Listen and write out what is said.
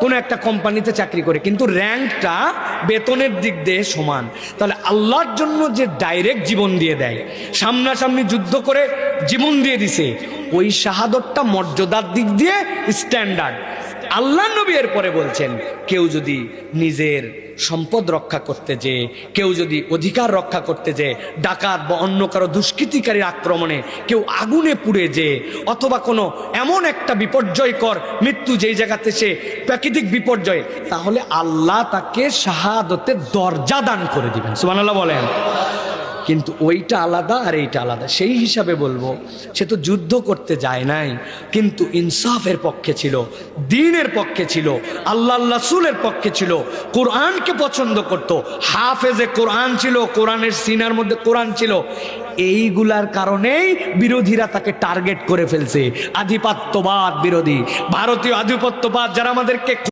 কোনো একটা কোম্পানিতে চাকরি করে, কিন্তু র্যাঙ্কটা বেতনের দিক দিয়ে সমান। তাহলে আল্লাহর জন্য যে ডাইরেক্ট জীবন দিয়ে দেয়, সামনাসামনি যুদ্ধ করে জীবন দিয়ে দিছে, ওই শাহাদতটা মর্যাদার দিক দিয়ে স্ট্যান্ডার্ড। আল্লাহ নবী এর পরে বলছেন, কেউ যদি নিজের সম্পদ রক্ষা করতে যে, কেউ যদি অধিকার রক্ষা করতে যে, ডাকাত বা অন্য কারো দুষ্কৃতিকারীর আক্রমণে কেউ আগুনে পুড়ে যে, অথবা কোনো এমন একটা বিপর্যয়কর মৃত্যু যেই জায়গাতে সে প্রাকৃতিক বিপর্যয়, তাহলে আল্লাহ তাকে শাহাদতের দরজা দান করে দিবেন। সুবহানাল্লাহ বলেন। কিন্তু ওইটা আলাদা আর এইটা আলাদা। সেই হিসাবে বলবো, সে তো যুদ্ধ করতে যায় নাই, কিন্তু ইনসাফের পক্ষে ছিল, দ্বীনের পক্ষে ছিল, আল্লাহ রাসূলের পক্ষে ছিল, কোরআনকে পছন্দ করত, হাফেজে কোরআন ছিল, কোরআনের সিনার মধ্যে কোরআন ছিল। এইগুলার কারণেই বিরোধীরা তাকে টার্গেট করে ফেলছে। আধিপত্যবাদ বিরোধী, ভারতীয় আধিপত্যবাদ যারা আমাদেরকে